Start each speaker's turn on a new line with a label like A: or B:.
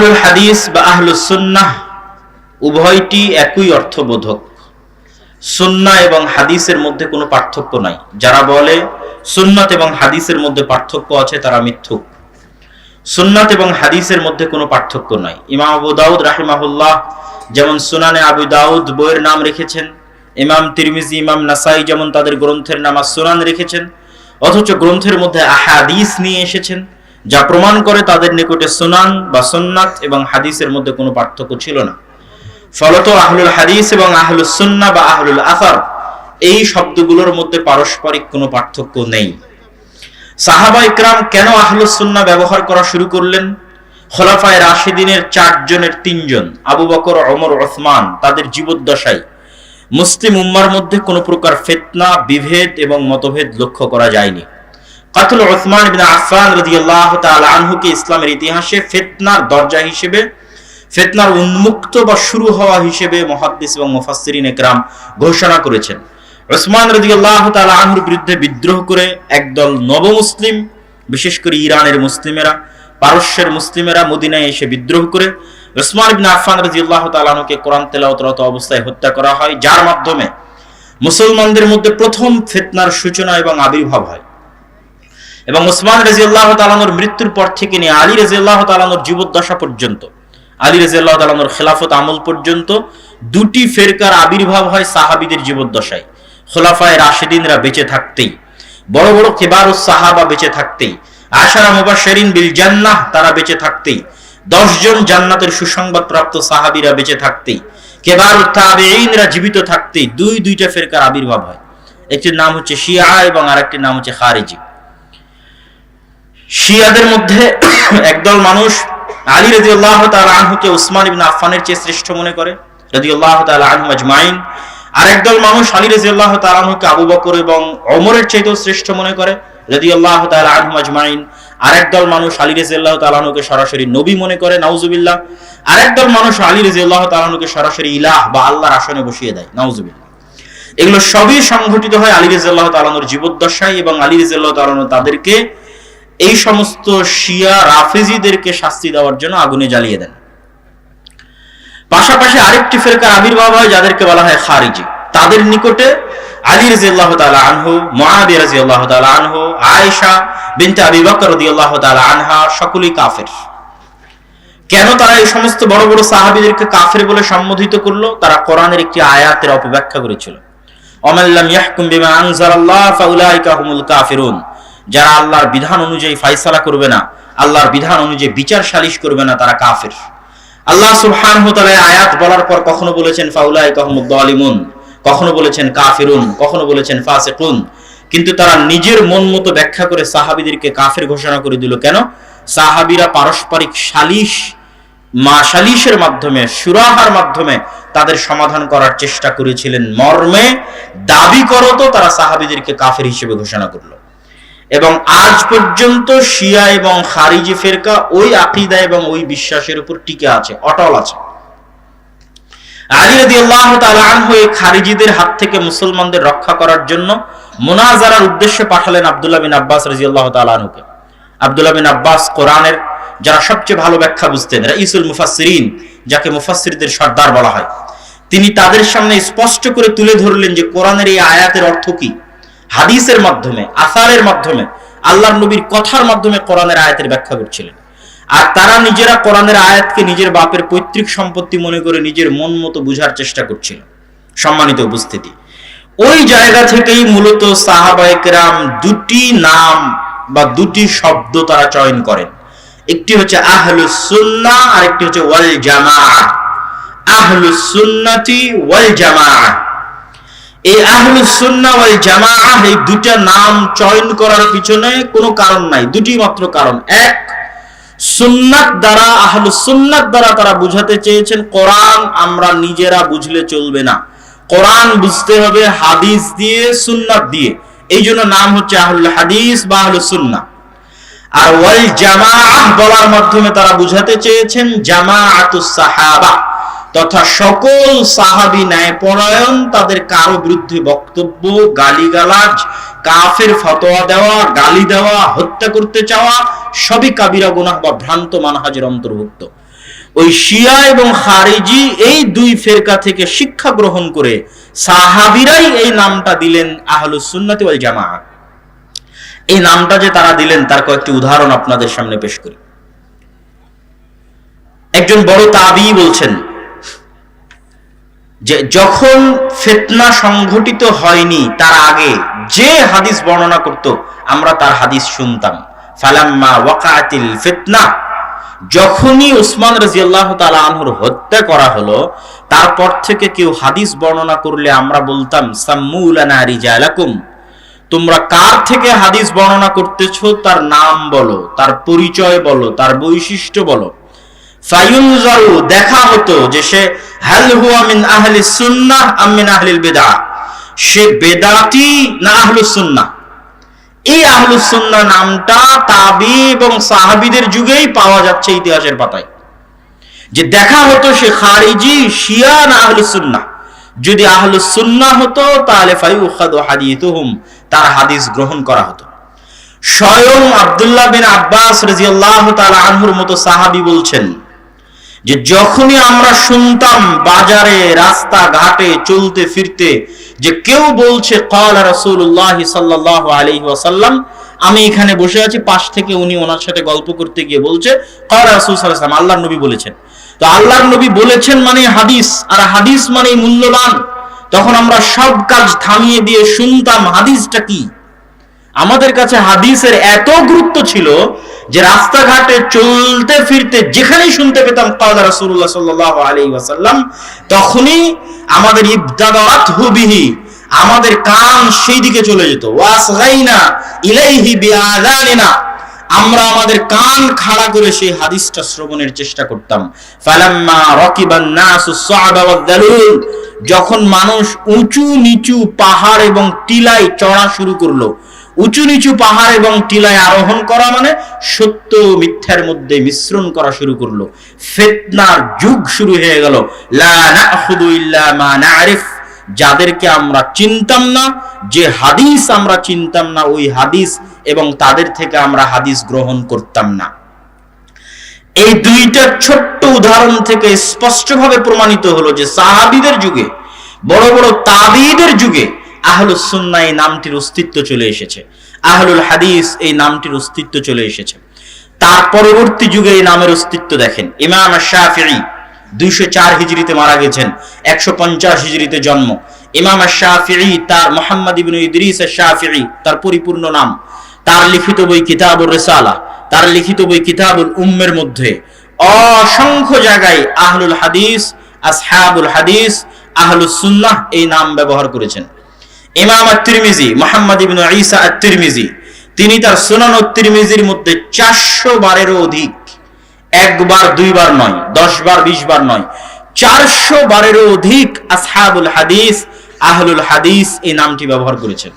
A: আহলুল হাদিস বা আহলুস সুন্নাহ উভয়টি একই অর্থবোধক। সুন্নাহ এবং হাদিসের মধ্যে কোনো পার্থক্য নাই। যারা বলে সুন্নাত এবং হাদিসের মধ্যে পার্থক্য আছে তারা মিথ্যুক। সুন্নাত এবং হাদিসের মধ্যে কোনো পার্থক্য নাই। ইমাম আবু দাউদ রাহিমাহুল্লাহ যেমন সুনানে আবু দাউদ বইয়ের নাম রেখেছেন, ইমাম তিরমিজি, ইমাম নাসাই যেমন তাদের গ্রন্থের নাম সুনান রেখেছেন, অথচ গ্রন্থের মধ্যে আহাদিস নিয়ে এসেছেন, যা প্রমাণ করে তাদের নিকটে সুনান বা সুন্নাত এবং হাদিসের মধ্যে কোনো পার্থক্য ছিল না। ফলত আহলুল হাদিস এবং আহলুস সুন্নাহ বা আহলুল আসার এই শব্দগুলোর মধ্যে পারস্পরিক কোনো পার্থক্য নেই। সাহাবা ইকরাম কেন আহলুস সুন্নাহ ব্যবহার করা শুরু করলেন? খোলাফায়ে রাশিদিনের 4 জনের 3 জন, আবু বকর, ওমর, ওসমান, তাদের জীবদ্দশায় মুসলিম উম্মার মধ্যে কোনো প্রকার ফিতনা, বিভেদ এবং মতভেদ লক্ষ্য করা যায়নি। কাতল উসমান ইবনে আফফান রাদিয়াল্লাহু তাআলা আনহুকে ইসলামের ইতিহাসে ফিতনার দরজা হিসেবে, ফিতনার উন্মুক্ত বা শুরু হওয়া হিসেবে মুহাদ্দিস এবং মুফাসসিরিন ইকরাম ঘোষণা করেছেন। উসমান রাদিয়াল্লাহু তাআলা আনহুর বিরুদ্ধে বিদ্রোহ করে একদল নবমুসলিম, বিশেষ করে ইরানের মুসলিমেরা, পারস্যের মুসলিমেরা মদিনায় এসে বিদ্রোহ করে উসমান ইবনে আফফান রাদিয়াল্লাহু তাআলা আনহুকে কোরআন তেলাওয়াতরত অবস্থায় হত্যা করা হয়, যার মাধ্যমে মুসলমানদের মধ্যে প্রথম ফিতনার সূচনা এবং আবির্ভাব হয়। এবং উসমান রাদিয়াল্লাহু তাআলা আনহুর মৃত্যুর পর থেকে নিয়ে আলী রাদিয়াল্লাহু তাআলা আনহুর জীবদ্দশা পর্যন্ত, আলী রাদিয়াল্লাহু তাআলা আনহুর খেলাফত আমল পর্যন্ত 2টি ফিরকার আবির্ভাব হয় সাহাবীদের জীবদ্দশায়। খোলাফায়ে রাশিদিনরা বেঁচে থাকতেই, বড় বড় কিবারুস সাহাবা বেঁচে থাকতেই, আশারা মুবাশশিরিন বিল জান্নাহ তারা বেঁচে থাকতেই, 10 জন জান্নাতের সুসংবাদ প্রাপ্ত সাহাবীরা বেঁচে থাকতেই, কিবারুত তাবেঈনরা জীবিত থাকতেই দুইটা ফিরকার আবির্ভাব হয়। একটির নাম হচ্ছে শিয়া এবং আরেকটির নাম হচ্ছে খারিজি। শিয়াদের মধ্যে একদল মানুষ আলী রাদিয়াল্লাহু তাআলা আনহুকে উসমান ইবনে আফফানের চেয়ে শ্রেষ্ঠ মনে করে রাদিয়াল্লাহু তাআলা আনহুম আজমাইন। আরেকদল মানুষ আলী রাদিয়াল্লাহু তাআলা আনহুকে আবু বকর এবং ওমরের চেয়েও শ্রেষ্ঠ মনে করে রাদিয়াল্লাহু তাআলা আনহুম আজমাইন। আরেকদল মানুষ আলী রাদিয়াল্লাহু তাআলা আনহুকে সরাসরি নবী মনে করে, নাউজুবিল্লাহ। আরেকদল মানুষ আলী রাদিয়াল্লাহু তাআলা আনহুকে সরাসরি ইলাহ বা আল্লাহর আসনে বসিয়ে দেয়, নাউজুবিল্লাহ। এগুলো সবই সংঘটিত হয় আলী রাদিয়াল্লাহু তাআলা আনহুর জীবদ্দশায়, এবং আলী রাদিয়াল্লাহু তাআলা আনহু তাদেরকে, এই সমস্ত শিয়া রাফেজিদেরকে শাস্তি দেওয়ার জন্য আগুনে জ্বালিয়ে দেন। পাশাপাশি আরেকটি ফিরকার আবির্ভাব হয় যাদেরকে বলা হয় খারিজি। তাদের নিকটে আলী রাদিয়াল্লাহু তাআলা আনহু, মুআবিয়া রাদিয়াল্লাহু তাআলা আনহু, আয়েশা বিনতে আবি বকর রাদিয়াল্লাহু তাআলা আনহা সকলেই কাফের। কেন তারা এই সমস্ত বড় বড় সাহাবীদেরকে কাফের বলে সম্বোধিত করলো? তারা কোরআনের একটি আয়াতের অপব্যাখ্যা করেছিল। ওমান লাম ইয়াহকুম বিমা আনজালাল্লাহ ফাউলাইকা হুমুল কাফিরুন। যারা আল্লাহর বিধান অনুযায়ী ফায়সালা করবে না, আল্লাহর বিধান অনুযায়ী বিচার সালিশ করবে না, তারা কাফের। আল্লাহ সুবহানাহু ওয়া তাআলা আয়াত বলার পর কখনো বলেছেন ফাউলাইকা হুমুদ যালিমুন, কখনো বলেছেন কাফিরুন, কখনো বলেছেন ফাসিকুন। কিন্তু তারা নিজের মন মতো ব্যাখ্যা করে সাহাবীদেরকে কাফের ঘোষণা করে দিল। কেন? সাহাবীরা পারস্পরিক সালিশের মাধ্যমে, সুরাহার মাধ্যমে তাদের সমাধান করার চেষ্টা করেছিলেন, মর্মে দাবি করত তারা সাহাবীদেরকে কাফের হিসেবে ঘোষণা করলো। এবং আজ পর্যন্ত শিয়া এবং খারিজি ফিরকা ওই আকীদা এবং ওই বিশ্বাসের উপর টিকে আছে, অটল আছে। আলী রাদিয়াল্লাহু তাআলা আনহু এই খারিজিদের হাত থেকে মুসলমানদের রক্ষা করার জন্য মুনাজারার উদ্দেশ্যে পাঠালেন আব্দুল্লাহ বিন আব্বাস রাদিয়াল্লাহু তাআলা আনহুকে। আব্দুল্লাহ বিন আব্বাস কোরআনের যারা সবচেয়ে ভালো ব্যাখ্যা বুঝতেন, রাইসুল মুফাসসিরিন, যাকে মুফাসসিরদের সর্দার বলা হয়, তিনি তাদের সামনে স্পষ্ট করে তুলে ধরলেন যে কোরআনের এই আয়াতের অর্থ কি। হাদিসের মাধ্যমে, আসারের মাধ্যমে, আল্লাহর নবীর কথার মাধ্যমে কোরআনের আয়াতের ব্যাখ্যা করছিলেন। আর তারা নিজেরা কোরআনের আয়াতকে নিজের বাপের পৈতৃক সম্পত্তি মনে করে নিজের মন মতো বুঝার চেষ্টা করছিল। সম্মানিত উপস্থিতি, ওই জায়গা থেকেই মূলত সাহাবায়ে কেরাম 2টি নাম বা 2টি শব্দ তারা চয়ন করেন। একটি হচ্ছে আহলুস সুন্নাহ, আর একটি হচ্ছে ওয়াল জামাআহ। আহলুস সুন্নাতি ওয়াল জামাআহ, এই আহলুস সুন্নাহ ওয়াল জামাআহ এই 2টা নাম চয়ন করার পিছনে কোনো কারণ নাই, 2টি মাত্র কারণ। এক, সুন্নাত দ্বারা, আহলুস সুন্নাত দ্বারা তারা বুঝাতে চেয়েছেন কোরআন আমরা নিজেরা বুঝলে চলবে না, কোরআন বুঝতে হবে হাদিস দিয়ে, সুন্নাত দিয়ে। এই জন্য নাম হচ্ছে আহলুল হাদিস বা আহলুস সুন্নাহ। আর ওয়াল জামাআহ বলার মাধ্যমে তারা বুঝাতে চেয়েছেন জামাআতুস সাহাবা, তথা সকল সাহাবী ন্যায়পরায়ণ, তাদের কারো বিরুদ্ধে বক্তব্য, গালিগালাজ, কাফের ফতোয়া দেওয়া, গালি দেওয়া, হত্যা করতে চাওয়া সবই কাবিরা গুনাহ বা ভ্রান্ত মানহাজের অন্তর্ভুক্ত। ওই শিয়া এবং খারিজি এই দুই ফেরকা থেকে শিক্ষা গ্রহণ করে সাহাবীরাই এই নামটা দিলেন আহলুস সুন্নাতি ওয়াল জামাআহ। এই নামটা যে তারা দিলেন তার কয়েকটি উদাহরণ আপনাদের সামনে পেশ করি। একজন বড় তাবী বলছেন যে যখন ফিতনা সংঘটিত হয়নি তার আগে যে হাদিস বর্ণনা করত আমরা তার হাদিস শুনতাম। ফালাম্মা ওয়াকাতিল ফিতনা, যখনই উসমান রাদিয়াল্লাহু তাআলা আনহুর হত্যা করা হলো তারপর থেকে কেউ হাদিস বর্ণনা করলে আমরা বলতাম সাম্মু লানা রিজালাকুম, তোমরা কার থেকে হাদিস বর্ণনা করতেছো তার নাম বলো, তার পরিচয় বলো, তার বৈশিষ্ট্য বলো। ফায়ুনজারু, দেখা হতো যে সে হাল হুয়া মিন আহলিস সুন্নাহ আম মিন আহলিল বিদআহ, সে বেদাতি না আহলুস সুন্নাহ। এই আহলুস সুন্নাহ নামটা তাবী এবং সাহাবীদের যুগেই পাওয়া যাচ্ছে ইতিহাসের পাতায়, যে দেখা হতো সে খারিজি, শিয়া না আহলুস সুন্নাহ। যদি আহলুস সুন্নাহ হতো তাহলে ফায়ুখাদু হাদিসুহুম, তার হাদিস গ্রহণ করা হতো। স্বয়ং আব্দুল্লাহ বিন আব্বাস রাদিয়াল্লাহু তাআলা আনহুর মতো সাহাবী বলছেন যে যখনই আমরা শুনতাম বাজারে রাস্তা ঘাটে চলতে ফিরতে যে কেউ বলছে ক্বালা রাসূলুল্লাহ সাল্লাল্লাহু আলাইহি ওয়াসাল্লাম, আমি এখানে বসে আছি, পাশ থেকে উনি ওনার সাথে গল্প করতে গিয়ে বলছে ক্বালা রাসূল সাল্লাল্লাহু আলাইহি ওয়াসাল্লাম, আল্লাহর নবী বলেছেন। তো আল্লাহর নবী বলেছেন মানে হাদিস, আর হাদিস মানে মূল্যবান। তখন আমরা সব কাজ থামিয়ে দিয়ে শুনতাম হাদিসটা কি। আমাদের কাছে হাদিসের এত গুরুত্ব ছিল যে রাস্তাঘাটে চলতে ফিরতে যেখানেই শুনতে পেতাম ক্বালা রাসূলুল্লাহ সাল্লাল্লাহু আলাইহি ওয়াসাল্লাম, তখনই আমাদের ইবতাদারাতহু বিহি, আমাদের কান সেই দিকে চলে যেত। ওয়াসগাইনা ইলাইহি বিআযানিনা, আমরা আমাদের কান খাড়া করে সেই হাদিসটা শ্রবণের চেষ্টা করতাম। ফালাম্মা রাকিবান নাসুস সা'বা ওয়াদ-দালুল, যখন মানুষ উঁচু নিচু পাহাড় এবং টিলায় চড়া শুরু করলো, উঁচু নিচু পাহাড় এবং টিলায় আরোহণ করা মানে সত্য মিথ্যার মধ্যে মিশ্রণ করা শুরু করলো, ফিতনার যুগ শুরু হয়ে গেল। লা নাখুদু ইল্লা মা না'রিফ, যাদেরকে আমরা চিনতাম না, যে হাদিস আমরা চিনতাম না ওই হাদিস এবং তাদের থেকে আমরা হাদিস গ্রহণ করতাম না। এই দুইটা ছোট্ট উদাহরণ থেকে স্পষ্টভাবে প্রমাণিত হলো যে সাহাবীদের যুগে, বড় বড় তাবীদের যুগে আহলুস সুন্নাহ এই নামটির অস্তিত্ব চলে এসেছে, আহলুল হাদিস এই নামটির অস্তিত্ব চলে এসেছে। তার পরবর্তী যুগে এই নামের অস্তিত্ব দেখেন। ইমাম আশ-শাফিঈ 204 হিজরিতে মারা গেছেন, 150 হিজরিতে জন্ম। ইমাম আশ-শাফিঈ, তার মুহাম্মদ ইবনে ইদ্রিস আশ-শাফিঈ তার পরিপূর্ণ নাম। তার লিখিত বই কিতাবুর রিসালা, তার লিখিত বই কিতাবুল উম্মের মধ্যে অসংখ্য জায়গায় আহলুল হাদিস, আসহাবুল হাদিস, আহলুস সুন্নাহ এই নাম ব্যবহার করেছেন। ইমাম আত-তিরমিজি, মুহাম্মদ ইবনে ঈসা আত-তিরমিজি, তিনি তার সুনান আত-তিরমিজির মধ্যে 400 বারেরও অধিক, একবার দুইবার নয়, 10 বার 20 বার নয়, 400 বারেরও অধিক আসহাবুল হাদিস, আহলুল হাদিস এই নামটি ব্যবহার করেছেন।